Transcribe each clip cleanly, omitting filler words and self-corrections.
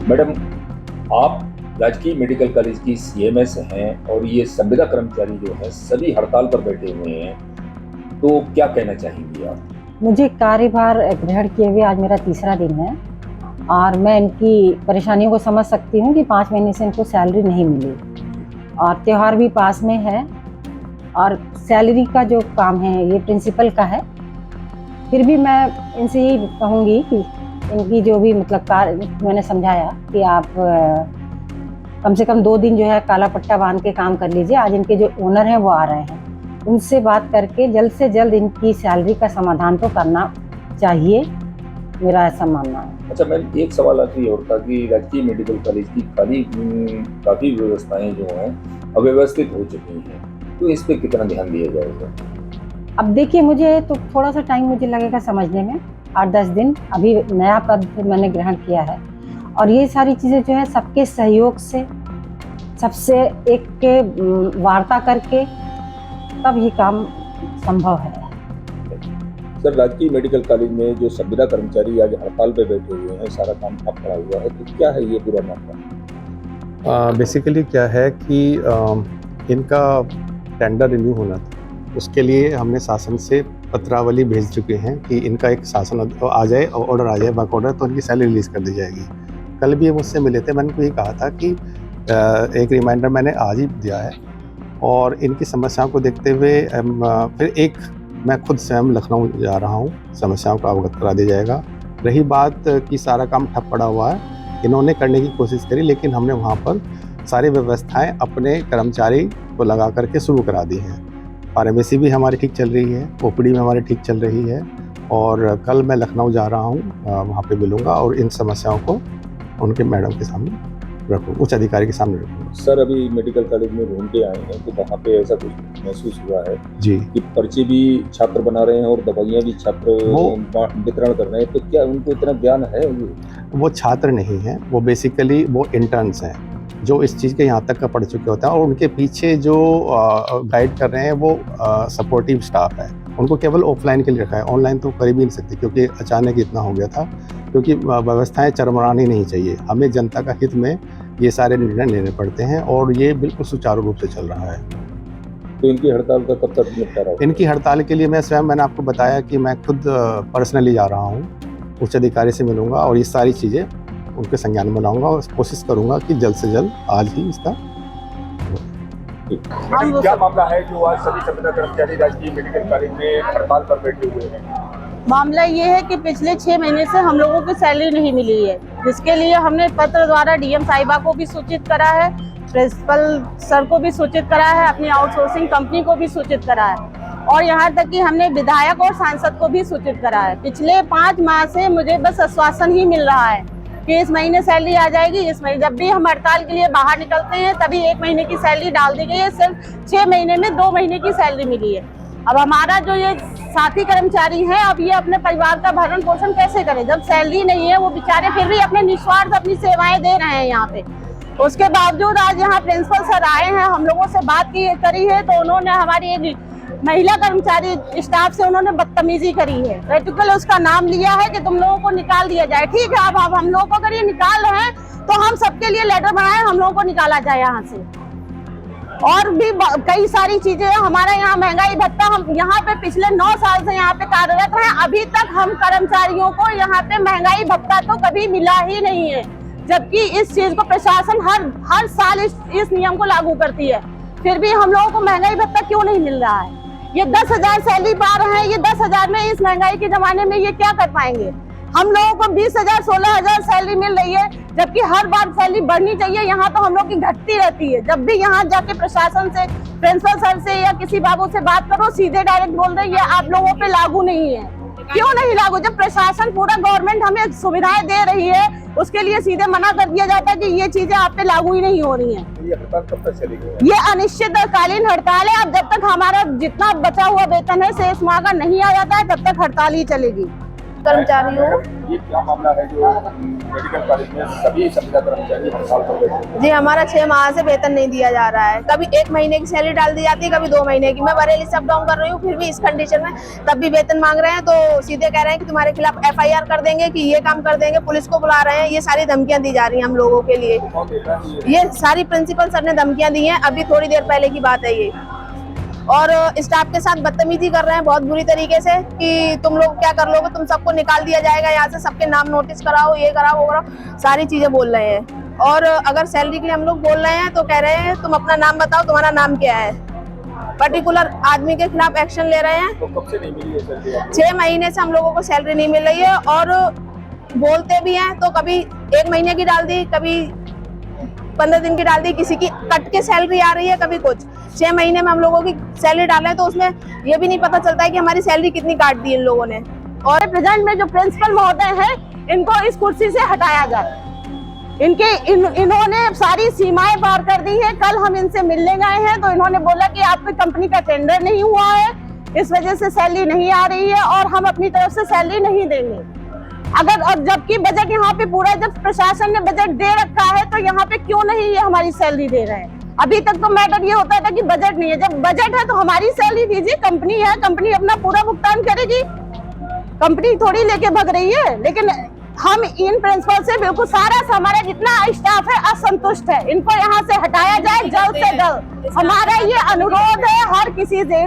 Madam, आप राजकीय medical college की सीएमएस हैं और ये संविदा कर्मचारी जो हैं सभी हड़ताल पर बैठे हुए हैं, तो क्या कहना चाहेंगी आप? मुझे कार्यभार ग्रहण किए हुए आज मेरा तीसरा दिन है और मैं इनकी परेशानियों को समझ सकती हूँ कि 5 महीने से इनको सैलरी नहीं मिली और त्यौहार भी पास में है और सैलरी का जो काम है ये प्रिंसिपल का है। फिर भी मैं इनसे यही कहूँगी कि इनकी जो भी मतलब कार्य मैंने समझाया कि आप कम से कम 2 दिन जो है काला पट्टा बांध के काम कर लीजिए। आज इनके जो ओनर हैं वो आ रहे हैं, उनसे बात करके जल्द से जल्द इनकी सैलरी का समाधान तो करना चाहिए, मेरा ऐसा मानना है। अच्छा मैम, एक सवाल आखिरी और था कि राजकीय मेडिकल कॉलेज की काफ़ी व्यवस्थाएं जो हैं अव्यवस्थित हो चुकी हैं, तो इस पे कितना ध्यान दिया जाएगा? अब देखिए, मुझे तो थोड़ा सा टाइम मुझे लगेगा समझने में, 8-10 दिन। अभी नया पद मैंने ग्रहण किया है और ये सारी चीज़ें जो है सबके सहयोग से, सबसे एक के वार्ता करके तब ये काम संभव है। सर, राजकीय मेडिकल कॉलेज में जो संविदा कर्मचारी आज हड़ताल पे बैठे हुए हैं, सारा काम ठप पड़ा हुआ है, तो क्या है ये पूरा मामला? बेसिकली क्या है कि इनका टेंडर रिन्यू होना था, उसके लिए हमने शासन से पत्रावली भेज चुके हैं कि इनका एक शासन आ जाए, ऑर्डर आ जाए, वर्क ऑर्डर, तो इनकी सैलरी रिलीज़ कर दी जाएगी। कल भी ये मुझसे मिले थे, मैंने उनको ये कहा था कि एक रिमाइंडर मैंने आज ही दिया है और इनकी समस्याओं को देखते हुए फिर मैं खुद स्वयं लखनऊ जा रहा हूँ, समस्याओं को अवगत करा दिया जाएगा। रही बात कि सारा काम ठप पड़ा हुआ है, इन्होंने करने की कोशिश करी, लेकिन हमने वहाँ पर सारी व्यवस्थाएं अपने कर्मचारी को लगा करके शुरू करा दी हैं। फार्मेसी भी हमारी ठीक चल रही है, ओपीडी में हमारी ठीक चल रही है और कल मैं लखनऊ जा रहा हूँ, वहाँ पे मिलूँगा और इन समस्याओं को उनके मैडम के सामने रखूँगा, उच्च अधिकारी के सामने रखूँगा। सर, अभी मेडिकल कॉलेज में घूम के आए हैं, तो वहाँ पे ऐसा कुछ महसूस हुआ है जी कि पर्चे भी छात्र बना रहे हैं और दवाइयाँ भी छात्र वितरण कर रहे हैं, तो क्या उनको इतना ज्ञान है? वो छात्र नहीं हैं, वो बेसिकली वो इंटर्न्स हैं जो इस चीज़ के यहाँ तक का पढ़ चुके होते हैं और उनके पीछे जो गाइड कर रहे हैं वो सपोर्टिव स्टाफ है। उनको केवल ऑफलाइन के लिए रखा है, ऑनलाइन तो कर ही नहीं सकते क्योंकि अचानक इतना हो गया था, क्योंकि व्यवस्थाएं चरमरानी नहीं चाहिए। हमें जनता का हित में ये सारे निर्णय लेने पड़ते हैं और ये बिल्कुल सुचारू रूप से चल रहा है। तो इनकी हड़ताल का कब तक निपटारा होगा? इनकी हड़ताल के लिए मैंने आपको बताया कि मैं खुद पर्सनली जा रहा हूँ, उच्च अधिकारी से मिलूँगा और ये सारी चीज़ें उनके संज्ञान में लाऊंगा और कोशिश करूंगा कि जल्द से जल्द आज ही इसका। क्या मामला है जो आज सभी संविदा कर्मचारी राजकीय मेडिकल कॉलेज में हड़ताल पर बैठे हुए हैं? मामला ये है कि पिछले 6 महीने से हम लोगों की सैलरी नहीं मिली है, जिसके लिए हमने पत्र द्वारा डीएम साहिबा को भी सूचित करा है, प्रिंसिपल सर को भी सूचित करा है, अपनी आउटसोर्सिंग कंपनी को भी सूचित करा है और यहाँ तक कि हमने विधायक और सांसद को भी सूचित करा है। पिछले 5 माह से मुझे बस आश्वासन ही मिल रहा है कि इस महीने सैलरी आ जाएगी, इस महीने। जब भी हम हड़ताल के लिए बाहर निकलते हैं तभी 1 महीने की सैलरी डाल दी गई है, सिर्फ 6 महीने में 2 महीने की सैलरी मिली है। अब हमारा जो ये साथी कर्मचारी हैं, अब ये अपने परिवार का भरण पोषण कैसे करें जब सैलरी नहीं है? वो बेचारे फिर भी अपने निस्वार्थ अपनी सेवाएं दे रहे हैं यहाँ पे। उसके बावजूद आज यहाँ प्रिंसिपल सर आए हैं, हम लोगों से बात करी है तो उन्होंने हमारी एक महिला कर्मचारी स्टाफ से उन्होंने बदतमीजी करी है। रेटिकल उसका नाम लिया है कि तुम लोगों को निकाल दिया जाए। ठीक है, अब हम लोगों को अगर ये निकाल रहे हैं तो हम सबके लिए लेटर बनाए, हम लोगों को निकाला जाए यहाँ से। और भी कई सारी चीजें, हमारा यहाँ महंगाई भत्ता, हम यहाँ पे पिछले 9 साल से यहाँ पे कार्यरत हैं, अभी तक हम कर्मचारियों को यहाँ पे महंगाई भत्ता तो कभी मिला ही नहीं है, जबकि इस चीज को प्रशासन हर साल इस नियम को लागू करती है। फिर भी हम लोगों को महंगाई भत्ता क्यों नहीं मिल रहा है? ये 10,000 सैलरी पा रहे हैं, ये 10,000 में इस महंगाई के जमाने में ये क्या कर पाएंगे? हम लोगों को 20,000 16,000 सैलरी मिल रही है, जबकि हर बार सैलरी बढ़नी चाहिए, यहाँ तो हम लोग की घटती रहती है। जब भी यहाँ जाके प्रशासन से, प्रिंसिपल सर से या किसी बाबू से बात करो, सीधे डायरेक्ट बोल रहे हैं आप लोगों पे लागू नहीं है। क्यों नहीं लागू? जब प्रशासन, पूरा गवर्नमेंट हमें सुविधाएं दे रही है, उसके लिए सीधे मना कर दिया जाता है कि ये चीजें आप पे लागू ही नहीं हो रही हैं। ये हड़ताल कब तक चलेगी? ये अनिश्चितकालीन हड़ताल है। अब जब तक हमारा जितना बचा हुआ वेतन है शेष माह का नहीं आ जाता है, तब तक हड़ताल ही चलेगी। कर्मचारी हूँ। ये क्या मामला है जो मेडिकल कॉलेज में सभी संविदा कर्मचारी हड़ताल पर बैठे हैं? जी, हमारा 6 माह से वेतन नहीं दिया जा रहा है। कभी 1 महीने की सैलरी डाल दी जाती है, कभी 2 महीने की। मैं बरेली से अप डाउन कर रही हूँ, फिर भी इस कंडीशन में तब भी वेतन मांग रहे हैं। तो सीधे कह रहे हैं कि तुम्हारे खिलाफ FIR कर देंगे, कि ये काम कर देंगे, पुलिस को बुला रहे हैं। ये सारी धमकियां दी जा रही हैं हम लोगों के लिए। कौन देता है ये? ये सारी प्रिंसिपल सर ने धमकियां दी हैं, अभी थोड़ी देर पहले की बात है ये। और स्टाफ के साथ बदतमीजी कर रहे हैं बहुत बुरी तरीके से, कि तुम लोग क्या कर लोगे, तुम सबको निकाल दिया जाएगा यहाँ से, सबके नाम नोटिस कराओ, ये कराओ, वो कराओ, सारी चीजें बोल रहे हैं। और अगर सैलरी के लिए हम लोग बोल रहे हैं तो कह रहे हैं तुम अपना नाम बताओ, तुम्हारा नाम क्या है। पर्टिकुलर आदमी के खिलाफ एक्शन ले रहे हैं। तो कब से नहीं मिली है सैलरी आपको? 6 महीने से हम लोगों को सैलरी नहीं मिल रही है, और बोलते भी हैं तो कभी 1 महीने की डाल दी, कभी 15 दिन की डाल दी, किसी की कट के सैलरी आ रही है, कभी कुछ। 6 महीने में हम लोगों की सैलरी डाले तो उसमें ये भी नहीं पता चलता है कि हमारी सैलरी कितनी काट दी इन लोगों ने। और प्रेजेंट में जो प्रिंसिपल महोदय हैं, इनको इस कुर्सी से हटाया जाए। इन्होंने सारी सीमाएं पार कर दी है। कल हम इनसे मिलने गए हैं तो इन्होंने बोला कि आपकी कंपनी का टेंडर नहीं हुआ है, इस वजह से सैलरी नहीं आ रही है और हम अपनी तरफ से सैलरी नहीं देंगे। अगर और जबकि बजट यहाँ पे पूरा, जब प्रशासन ने बजट दे रखा है तो यहाँ पे क्यों नहीं ये हमारी सैलरी दे रहे हैं? अभी तक तो मैटर ये होता था कि बजट नहीं है। जब बजट है तो हमारी सैलरी दीजिए। कंपनी है, कंपनी अपना पूरा भुगतान करेगी, कंपनी थोड़ी लेके भग रही है। लेकिन हम इन प्रिंसिपल से बिल्कुल सारा हमारा जितना स्टाफ है असंतुष्ट है। इनको यहाँ से हटाया जाए जल्द से जल्द, हमारा ये अनुरोध है हर किसी से।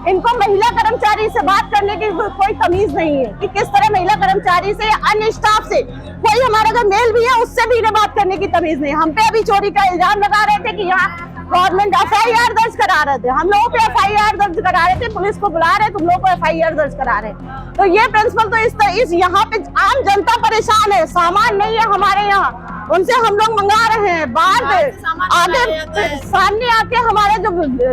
इनको महिला कर्मचारी से बात करने की कोई तमीज नहीं है कि किस तरह महिला कर्मचारी से या अन्य स्टाफ से कोई हमारा अगर मेल भी है उससे भी इन्हें बात करने की तमीज नहीं। हम पे अभी चोरी का इल्जाम लगा रहे थे कि यहाँ गवर्नमेंट FIR दर्ज करा रहे थे, हम लोगों पे FIR दर्ज करा रहे थे, पुलिस को बुला रहे, तुम लोग को FIR दर्ज करा रहे। तो ये प्रिंसिपल तो इस यहाँ पे आम जनता परेशान है, सामान नहीं है हमारे यहाँ, उनसे हम लोग मंगा रहे हैं। बाद आगे सामने आके हमारा जो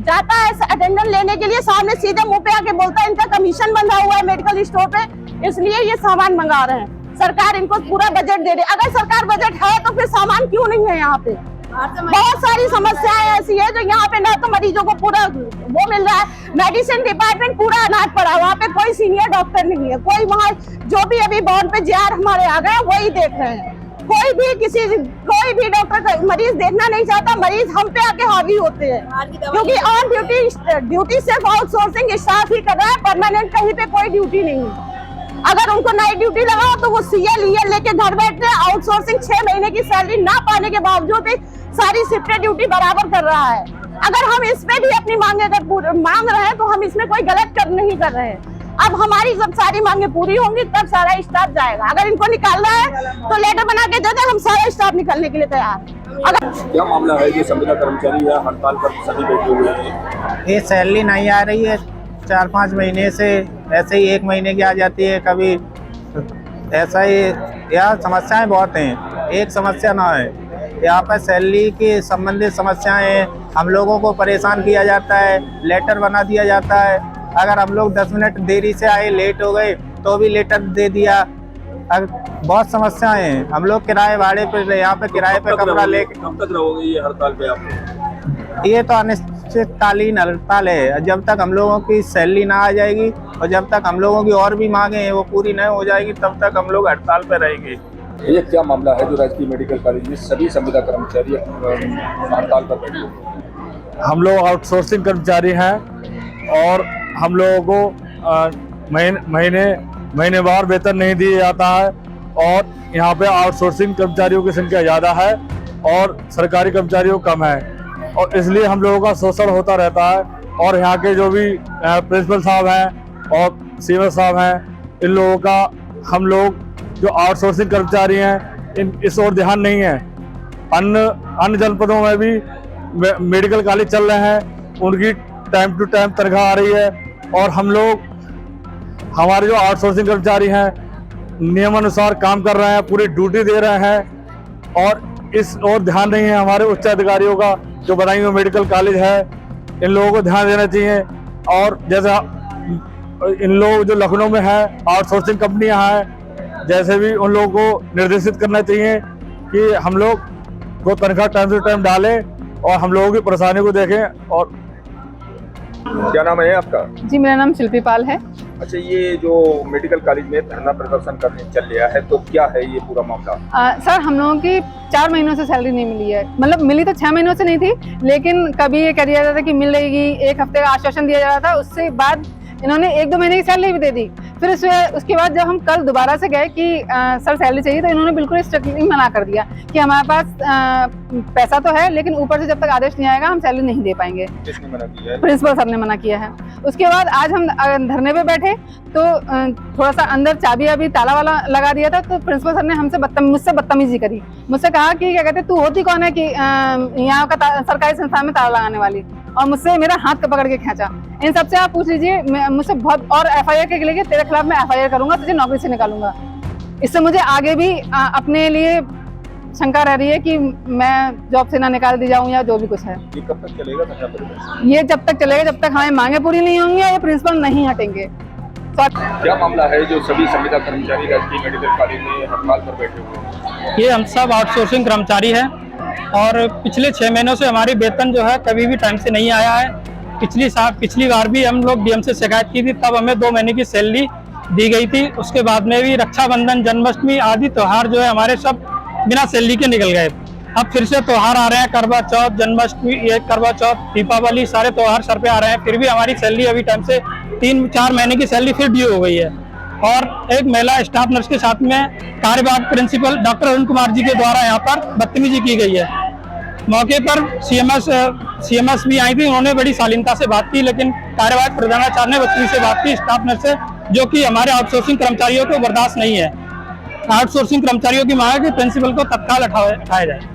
जाता है अटेंडेंट लेने के लिए, सामने सीधे मुंह पे आके बोलता है इनका कमीशन बंधा हुआ है मेडिकल स्टोर पे, इसलिए ये सामान मंगा रहे हैं। सरकार इनको पूरा बजट दे रही। अगर सरकार बजट है तो फिर सामान क्यों नहीं है यहाँ पे? बहुत सारी समस्याएं ऐसी है जो यहाँ पे ना तो मरीजों को पूरा वो मिल रहा है, मेडिसिन डिपार्टमेंट पूरा अनाथ पड़ा है, वहाँ पे कोई सीनियर डॉक्टर नहीं है, कोई वहाँ जो भी अभी बॉर्ड पे JR हमारे आ गए वही देख रहे हैं। कोई भी डॉक्टर का मरीज देखना नहीं चाहता, मरीज हम पे आके हावी होते हैं, क्योंकि ऑन ड्यूटी सिर्फ आउटसोर्सिंग स्टाफ ही कर रहा है, परमानेंट कहीं पे कोई ड्यूटी नहीं है। अगर उनको नाइट ड्यूटी लगाओ तो वो CL लेके घर बैठते हैं। आउटसोर्सिंग 6 महीने की सैलरी ना पाने के बावजूद भी सारी शिफ्टेड ड्यूटी बराबर कर रहा है। अगर हम इसमें भी अपनी मांगे अगर मांग रहे हैं तो हम इसमें कोई गलत नहीं कर रहे हैं। अब हमारी जब सारी मांगे पूरी होंगी तब सारा स्टाफ जाएगा। अगर इनको निकालना है तो लेटर बना के दे दे, हम सारा स्टाफ निकलने के लिए तैयार हैं। अगर क्या मामला है जो संविदा कर्मचारी है हड़ताल पर सभी बैठे हुए हैं? ये सैलरी नहीं आ रही है 4-5 महीने से, ऐसे ही 1 महीने की आ जाती है, कभी ऐसा ही। यहाँ समस्याएं बहुत हैं, एक समस्या ना है। यहाँ पर सैलरी की संबंधित समस्याएं हैं, हम लोगों को परेशान किया जाता है, लेटर बना दिया जाता है। अगर हम लोग 10 मिनट देरी से आए, लेट हो गए तो भी लेटर दे दिया। बहुत समस्याएं हैं। हम लोग किराए भाड़े पे, यहाँ पे किराए पे कमरा लेके। कब तक रहोगे ये हड़ताल पे आप? ये तो अनिश्चितकालीन हड़ताल है, जब तक हम लोगों की सैलरी ना आ जाएगी और जब तक हम लोगों की और भी मांगे हैं वो पूरी नहीं हो जाएगी, तब तक हम लोग हड़ताल पे रहेंगे। ये क्या मामला है जो राजकीय मेडिकल कॉलेज में सभी संविदा कर्मचारी हड़ताल पर बैठे हुए हैं? हम लोग आउटसोर्सिंग कर्मचारी हैं और हम लोगों को महीनेवार वेतन नहीं दिया जाता है, और यहाँ पे आउटसोर्सिंग कर्मचारियों की संख्या ज़्यादा है और सरकारी कर्मचारियों कम है, और इसलिए हम लोगों का शोषण होता रहता है। और यहाँ के जो भी प्रिंसिपल साहब हैं और सीनियर साहब हैं, इन लोगों का, हम लोग जो आउटसोर्सिंग कर्मचारी हैं इस ओर ध्यान नहीं है। अन्य जनपदों में भी मेडिकल कॉलेज चल रहे हैं, उनकी टाइम टू टाइम तनख्वाह आ रही है, और हम लोग, हमारे जो आउटसोर्सिंग कर्मचारी हैं नियमानुसार काम कर रहे हैं, पूरी ड्यूटी दे रहे हैं, और इस ओर ध्यान नहीं है हमारे उच्च अधिकारियों का। जो बनाई हुई मेडिकल कॉलेज है, इन लोगों को ध्यान देना चाहिए। और जैसा इन लोग जो लखनऊ में है आउटसोर्सिंग कंपनियां हैं, जैसे भी उन लोगों को निर्देशित करना चाहिए कि हम लोग को तनख्वाह टाइम टू टाइम डालें और हम लोगों की परेशानी को देखें। और क्या नाम है आपका? जी, मेरा नाम शिल्पी पाल है। अच्छा, ये जो मेडिकल कॉलेज में धरना प्रदर्शन करने चल रहा है, तो क्या है ये पूरा मामला? सर, हम लोगों की 4 महीनों से सैलरी नहीं मिली है। मतलब मिली तो 6 महीनों से नहीं थी, लेकिन कभी ये कह दिया जाता था कि मिल जाएगी, एक हफ्ते का आश्वासन दिया जा रहा था, उससे बाद इन्होंने 1-2 महीने की सैलरी भी दे दी। फिर उसके बाद जब हम कल दोबारा से गए कि सर सैलरी चाहिए, तो इन्होंने बिल्कुल स्ट्रिक्टली मना कर दिया कि हमारे पास पैसा तो है, लेकिन ऊपर से जब तक आदेश नहीं आएगा हम सैलरी नहीं दे पाएंगे। किसने मना किया है? प्रिंसिपल सर ने मना किया है। उसके बाद आज हम धरने पे बैठे तो थोड़ा सा अंदर चाबी अभी ताला वाला लगा दिया था, तो प्रिंसिपल सर ने मुझसे बदतमीजी करी। मुझसे कहा कि क्या कहते तू होती कौन है कि यहाँ का सरकारी संस्थान में ताला लगाने वाली, और मुझसे मेरा हाथ पकड़ के खींचा। इन सबसे आप पूछ लीजिए, मुझसे बहुत, और FIR के लिए तेरे खिलाफ मैं FIR करूंगा, तुझे नौकरी से निकालूंगा। इससे मुझे आगे भी अपने लिए शंका रह रही है कि मैं जॉब से ना निकाल दी जाऊं या जो भी कुछ है। ये कब तक चलेगा धरना प्रदर्शन? ये जब तक चलेगा जब तक हमारी मांगे पूरी नहीं होंगी, ये प्रिंसिपल नहीं हटेंगे। क्या मामला है जो सभी संविदा कर्मचारी राजकीय मेडिकल कॉलेज में हड़ताल पर बैठे हुए हैं? ये हम सब आउटसोर्सिंग कर्मचारी हैं और पिछले 6 महीनों से हमारी वेतन जो है कभी भी टाइम से नहीं आया है। पिछली बार भी हम लोग DM से शिकायत की थी, तब हमें 2 महीने की सैलरी दी गई थी। उसके बाद में भी रक्षाबंधन, जन्माष्टमी आदि त्योहार जो है हमारे सब बिना सैलरी के निकल गए। अब फिर से त्योहार आ रहे हैं, करवा चौथ, जन्माष्टमी, ये करवा चौथ, दीपावली, सारे त्योहार सर पे आ रहे हैं, फिर भी हमारी सैलरी अभी टाइम से 3-4 महीने की सैलरी फिर ड्यू हो गई है। और एक महिला स्टाफ नर्स के साथ में कार्यवाहक प्रिंसिपल डॉक्टर अरुण कुमार जी के द्वारा यहाँ पर बदतमीजी की गई है। मौके पर CMS भी आई थी, उन्होंने बड़ी शालीनता से बात की, लेकिन कार्यवाहक प्रधानाचार्य ने बदतमीजी से बात की स्टाफ नर्स से, जो कि हमारे आउटसोर्सिंग कर्मचारियों को बर्दाश्त नहीं है। आउटसोर्सिंग कर्मचारियों की मांग है कि प्रिंसिपल को तत्काल हटाया जाए।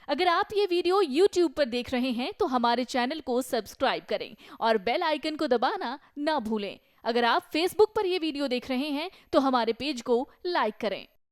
अगर आप ये वीडियो YouTube पर देख रहे हैं तो हमारे चैनल को सब्सक्राइब करें और बेल आइकन को दबाना ना भूलें। अगर आप Facebook पर ये वीडियो देख रहे हैं तो हमारे पेज को लाइक करें।